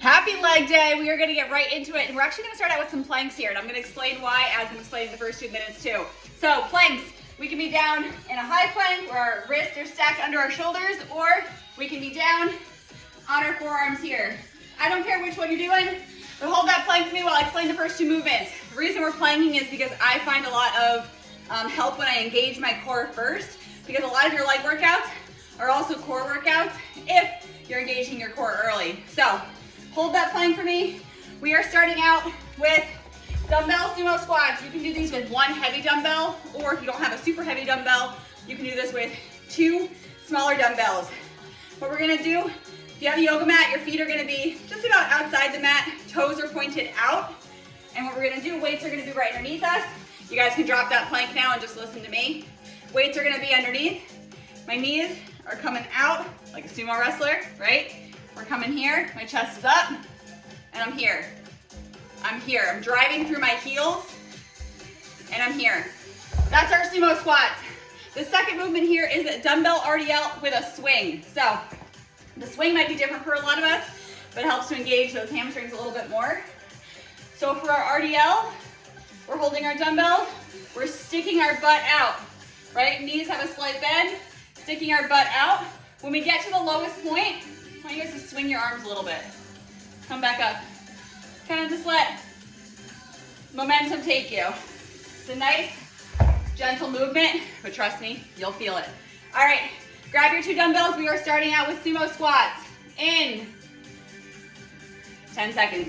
Happy leg day. We are going to get right into it, and we're actually going to start out with some planks here, and I'm going to explain why as I'm explaining the first 2 minutes too. So planks, we can be down in a high plank where our wrists are stacked under our shoulders, or we can be down on our forearms here. I don't care which one you're doing, but hold that plank with me while I explain the first 2 movements. The reason we're planking is because I find a lot of help when I engage my core first, because a lot of your leg workouts are also core workouts if you're engaging your core early. So hold that plank for me. We are starting out with dumbbell sumo squats. You can do these with 1 heavy dumbbell, or if you don't have a super heavy dumbbell, you can do this with 2 smaller dumbbells. What we're gonna do, if you have a yoga mat, your feet are gonna be just about outside the mat, toes are pointed out. And what we're gonna do, weights are gonna be right underneath us. You guys can drop that plank now and just listen to me. Weights are gonna be underneath. My knees are coming out like a sumo wrestler, right? We're coming here, my chest is up, and I'm here. I'm here. I'm driving through my heels, and I'm here. That's our sumo squats. The second movement here is a dumbbell RDL with a swing. So the swing might be different for a lot of us, but it helps to engage those hamstrings a little bit more. So for our RDL, we're holding our dumbbells, we're sticking our butt out, right? Knees have a slight bend, sticking our butt out. When we get to the lowest point, I want you guys to swing your arms a little bit. Come back up. Kind of just let momentum take you. It's a nice, gentle movement, but trust me, you'll feel it. All right, grab your 2 dumbbells. We are starting out with sumo squats in 10 seconds.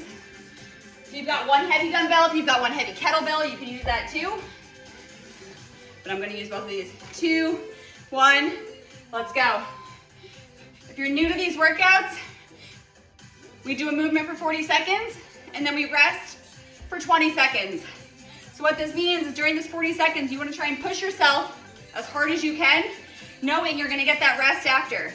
If you've got 1 heavy dumbbell, if you've got 1 heavy kettlebell, you can use that too. But I'm gonna use both of these. 2, 1, let's go. If you're new to these workouts, we do a movement for 40 seconds, and then we rest for 20 seconds. So what this means is during this 40 seconds, you wanna try and push yourself as hard as you can, knowing you're gonna get that rest after.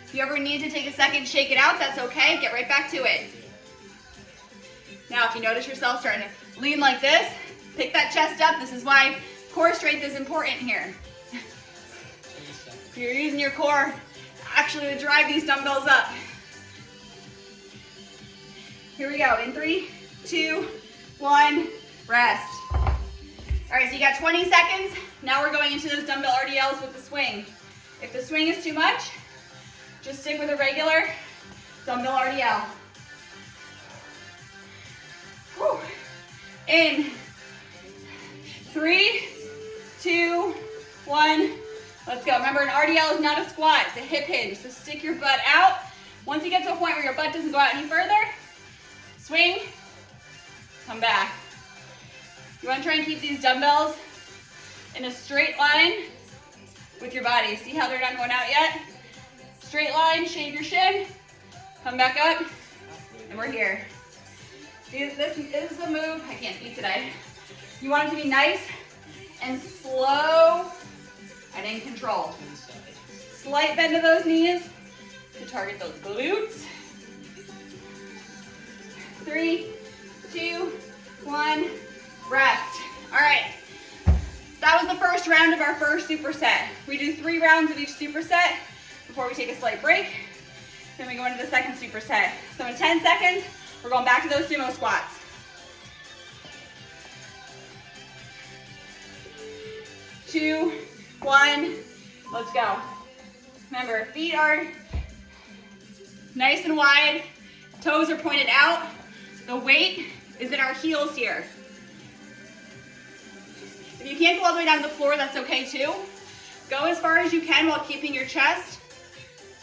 If you ever need to take a second, shake it out, that's okay, get right back to it. Now, if you notice yourself starting to lean like this, pick that chest up. This is why core strength is important here. You're using your core actually to drive these dumbbells up. Here we go, in 3, 2, 1, rest. All right, so you got 20 seconds. Now we're going into those dumbbell RDLs with the swing. If the swing is too much, just stick with a regular dumbbell RDL. Whew. In 3, 2, 1, let's go. Remember, an RDL is not a squat, it's a hip hinge. So stick your butt out. Once you get to a point where your butt doesn't go out any further, swing, come back. You want to try and keep these dumbbells in a straight line with your body. See how they're not going out yet? Straight line, shave your shin, come back up, and we're here. This is the move, I can't speak today. You want it to be nice and slow and in control. Slight bend of those knees to target those glutes. 3, 2, 1, rest. All right, that was the first round of our first superset. We do 3 rounds of each superset before we take a slight break. Then we go into the second superset. So in 10 seconds, we're going back to those sumo squats. 2, 1, let's go. Remember, feet are nice and wide, toes are pointed out. The weight is in our heels here. If you can't go all the way down to the floor, that's okay too. Go as far as you can while keeping your chest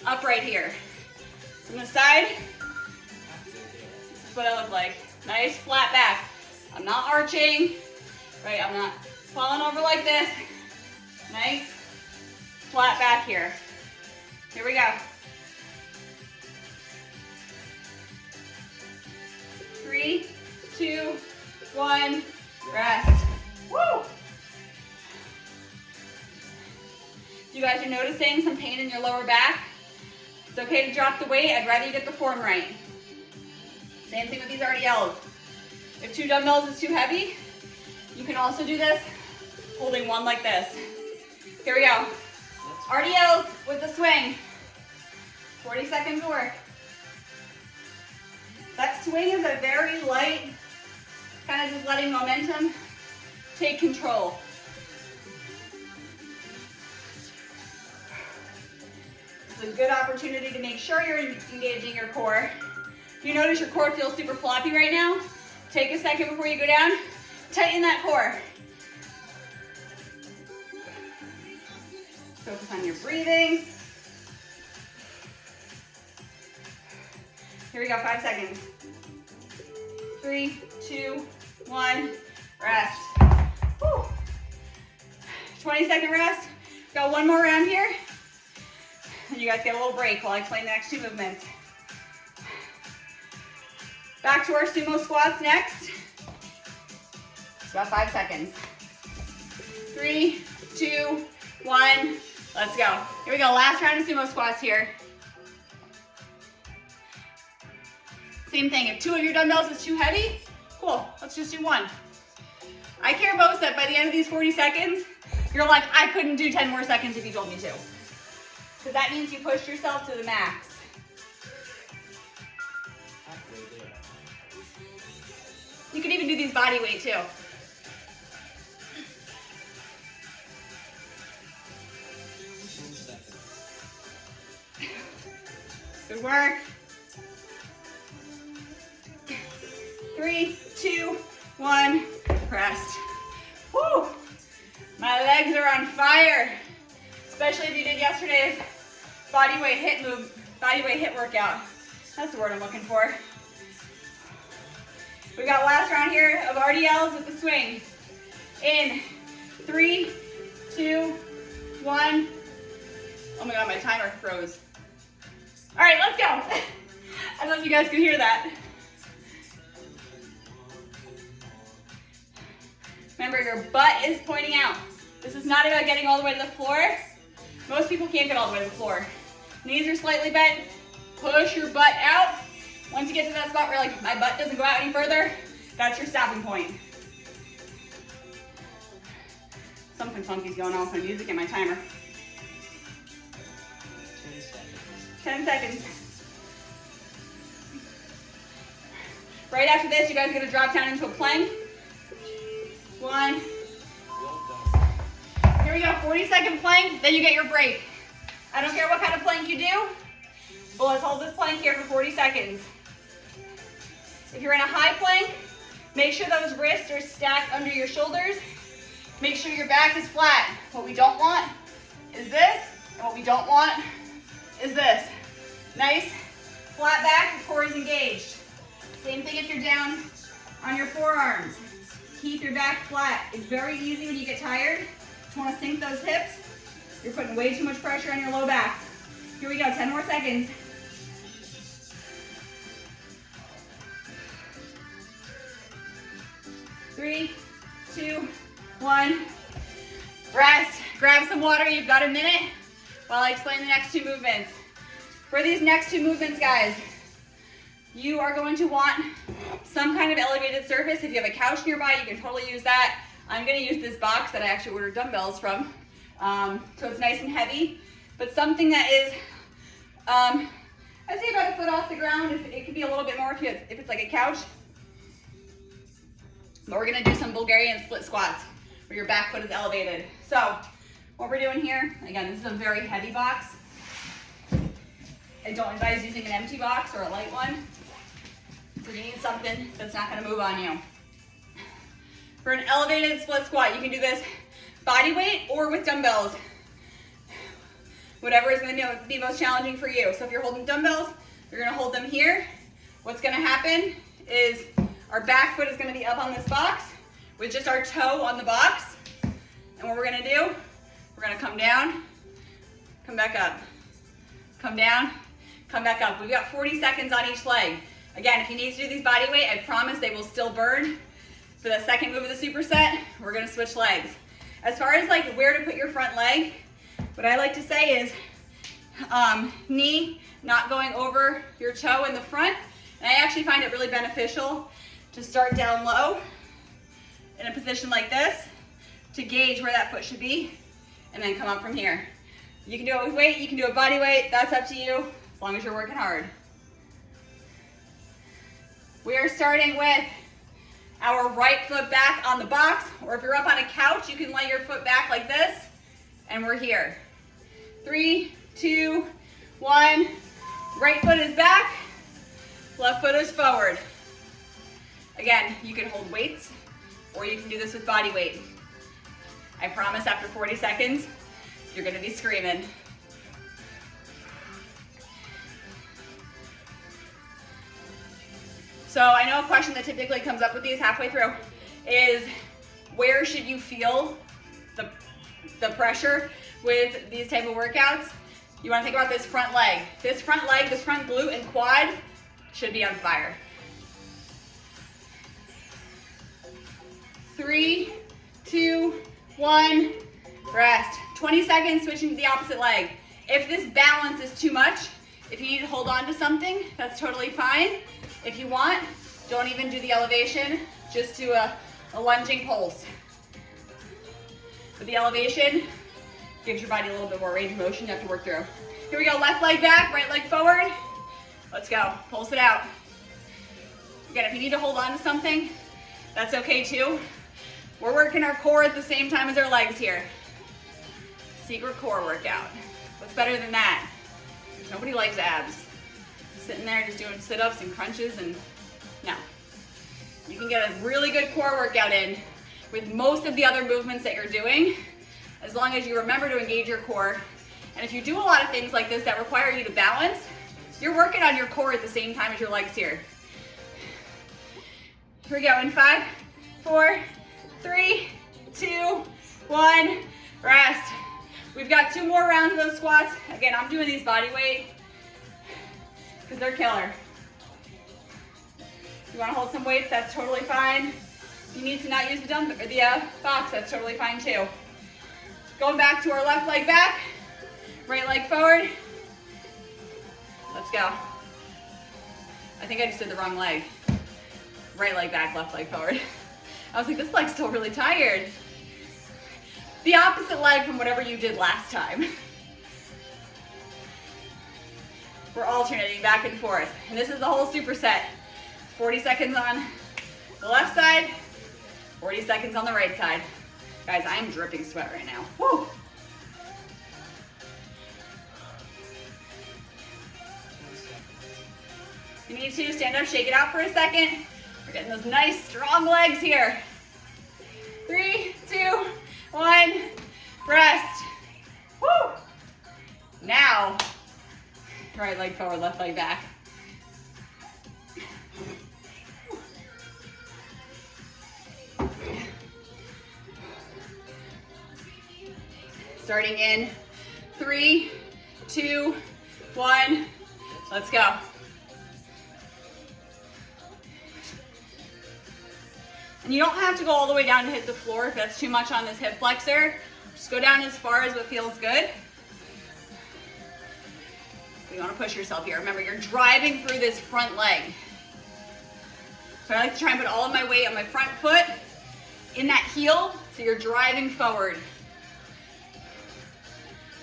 upright here. From the side, this is what I look like. Nice flat back. I'm not arching, right? I'm not falling over like this. Nice flat back here. Here we go. 3, 2, 1, rest. Woo! You guys are noticing some pain in your lower back? It's okay to drop the weight. I'd rather you get the form right. Same thing with these RDLs. If 2 dumbbells is too heavy, you can also do this holding 1 like this. Here we go. RDLs with the swing. 40 seconds of work. swing is a very light, kind of just letting momentum take control. It's a good opportunity to make sure you're engaging your core. If you notice your core feels super floppy right now, take a second before you go down, tighten that core. Focus on your breathing. Here we go, 5 seconds. 3, 2, 1, rest. Woo. 20-second rest. Got one more round here. And you guys get a little break while I explain the next two movements. Back to our sumo squats next. About 5 seconds. 3, 2, 1, let's go. Here we go, last round of sumo squats here. Same thing, if 2 of your dumbbells is too heavy, cool, let's just do 1. I care most that by the end of these 40 seconds, you're like, I couldn't do 10 more seconds if you told me to. Because that means you pushed yourself to the max. You can even do these body weight too. Good work. 3, 2, 1, rest. Woo! My legs are on fire, especially if you did yesterday's body weight hit workout. That's the word I'm looking for. We got last round here of RDLs with the swing. In 3, 2, 1. Oh my God, my timer froze. All right, let's go. I don't know if you guys could hear that. Remember, your butt is pointing out. This is not about getting all the way to the floor. Most people can't get all the way to the floor. Knees are slightly bent. Push your butt out. Once you get to that spot where like my butt doesn't go out any further, that's your stopping point. Something funky's going on with my music and my timer. 10 seconds. Right after this, you guys are gonna drop down into a plank. 1. Here we go, 40-second plank, then you get your break. I don't care what kind of plank you do, but let's hold this plank here for 40 seconds. If you're in a high plank, make sure those wrists are stacked under your shoulders. Make sure your back is flat. What we don't want is this, and what we don't want is this. Nice, flat back, the core is engaged. Same thing if you're down on your forearms. Keep your back flat. It's very easy when you get tired to want to sink those hips. You're putting way too much pressure on your low back. Here we go, 10 more seconds. 3, 2, 1. Rest. Grab some water. You've got a minute while I explain the next two movements. For these next two movements, guys, you are going to want some kind of elevated surface. If you have a couch nearby, you can totally use that. I'm going to use this box that I actually ordered dumbbells from. So it's nice and heavy, but something that is, I'd say about a foot off the ground. It could be a little bit more if it's like a couch. But we're gonna do some Bulgarian split squats where your back foot is elevated. So what we're doing here, again, this is a very heavy box. I don't advise using an empty box or a light one. So you need something that's not gonna move on you. For an elevated split squat, you can do this body weight or with dumbbells. Whatever is gonna be most challenging for you. So if you're holding dumbbells, you're gonna hold them here. What's gonna happen is our back foot is gonna be up on this box with just our toe on the box. And what we're gonna do, we're gonna come down, come back up. Come down, come back up. We've got 40 seconds on each leg. Again, if you need to do these body weight, I promise they will still burn. For the second move of the superset, we're gonna switch legs. As far as like where to put your front leg, what I like to say is knee not going over your toe in the front. And I actually find it really beneficial to start down low in a position like this to gauge where that foot should be and then come up from here. You can do it with weight, you can do it body weight, that's up to you as long as you're working hard. We are starting with our right foot back on the box, or if you're up on a couch, you can lay your foot back like this, and we're here. 3, 2, 1. Right foot is back, left foot is forward. Again, you can hold weights, or you can do this with body weight. I promise after 40 seconds, you're gonna be screaming. So I know a question that typically comes up with these halfway through is, where should you feel the pressure with these type of workouts? You wanna think about this front leg. This front leg, this front glute and quad should be on fire. 3, 2, 1, rest. 20 seconds, switching to the opposite leg. If this balance is too much, if you need to hold on to something, that's totally fine. If you want, don't even do the elevation, just do a lunging pulse. With the elevation, gives your body a little bit more range of motion you have to work through. Here we go, left leg back, right leg forward. Let's go, pulse it out. Again, if you need to hold on to something, that's okay too. We're working our core at the same time as our legs here. Secret core workout. What's better than that? Nobody likes abs. Sitting there just doing sit-ups and crunches and no. You can get a really good core workout in with most of the other movements that you're doing, as long as you remember to engage your core. And if you do a lot of things like this that require you to balance, you're working on your core at the same time as your legs here. Here we go, in 5, 4, 3, 2, 1, rest. We've got 2 more rounds of those squats. Again, I'm doing these body weight because they're killer. If you want to hold some weights, that's totally fine. If you need to not use the box, that's totally fine too. Going back to our left leg back, right leg forward. Let's go. I think I just did the wrong leg. Right leg back, left leg forward. I was like, this leg's still really tired. The opposite leg from whatever you did last time. We're alternating back and forth. And this is the whole superset. 40 seconds on the left side, 40 seconds on the right side. Guys, I am dripping sweat right now. Woo! If you need to, stand up, shake it out for a second. We're getting those nice, strong legs here. 3, 2, 1, rest. Woo! Now, right leg forward, left leg back. Starting in 3, 2, 1, let's go. And you don't have to go all the way down to hit the floor if that's too much on this hip flexor. Just go down as far as what feels good. You want to push yourself here. Remember, you're driving through this front leg. So I like to try and put all of my weight on my front foot in that heel, so you're driving forward.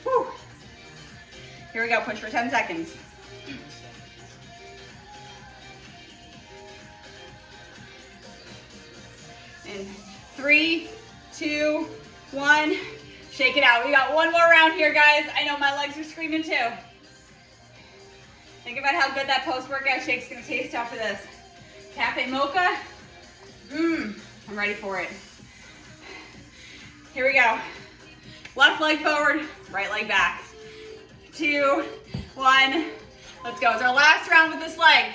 Whew. Here we go, push for 10 seconds. In 3, 2, 1, shake it out. We got one more round here, guys. I know my legs are screaming too. Think about how good that post-workout shake's gonna taste after this. Cafe mocha, I'm ready for it. Here we go. Left leg forward, right leg back. 2, 1, let's go. It's our last round with this leg.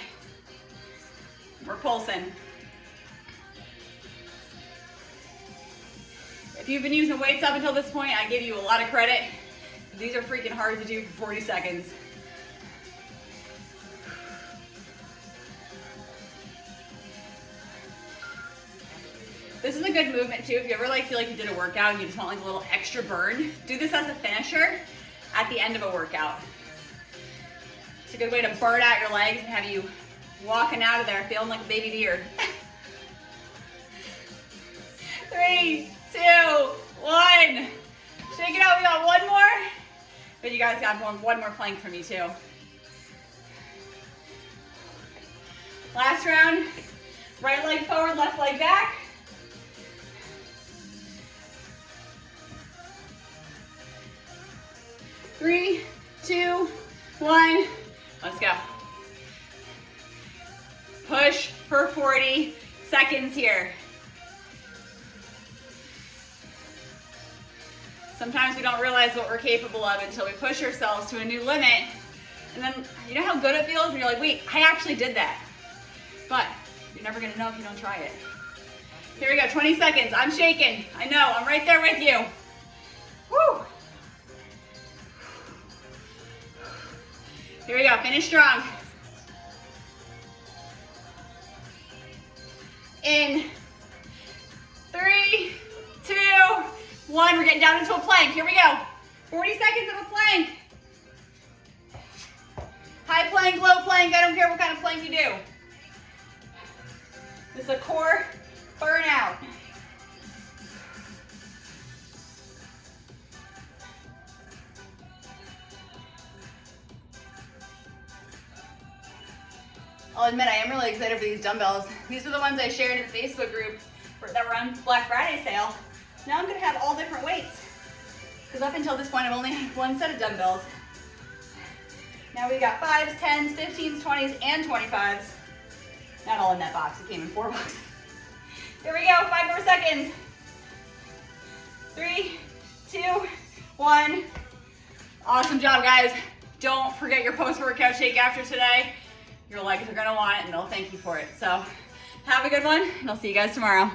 We're pulsing. If you've been using weights up until this point, I give you a lot of credit. These are freaking hard to do for 40 seconds. This is a good movement too. If you ever feel like you did a workout and you just want like a little extra burn, do this as a finisher at the end of a workout. It's a good way to burn out your legs and have you walking out of there feeling like a baby deer. 3, 2, 1. Shake it out. We got one more. But you guys got one more plank for me too. Last round, right leg forward, left leg back. Three, two, one, let's go. Push for 40 seconds here. Sometimes we don't realize what we're capable of until we push ourselves to a new limit. And then, you know how good it feels when you're like, wait, I actually did that. But you're never gonna know if you don't try it. Here we go, 20 seconds. I'm shaking. I know, I'm right there with you. Woo! Here we go, finish strong. In 3, 2, 1, we're getting down into a plank. Here we go. 40 seconds of a plank. High plank, low plank, I don't care what kind of plank you do. This is a core burnout. I'll admit I am really excited for these dumbbells. These are the ones I shared in the Facebook group that were on Black Friday sale. So now I'm gonna have all different weights. Because up until this point I've only had one set of dumbbells. Now we got 5s, 10s, 15s, 20s, and 25s. Not all in that box, it came in 4 boxes. Here we go, 5 more seconds. 3, 2, 1. Awesome job, guys. Don't forget your post-workout shake after today. Your legs are gonna want it and they'll thank you for it. So have a good one and I'll see you guys tomorrow.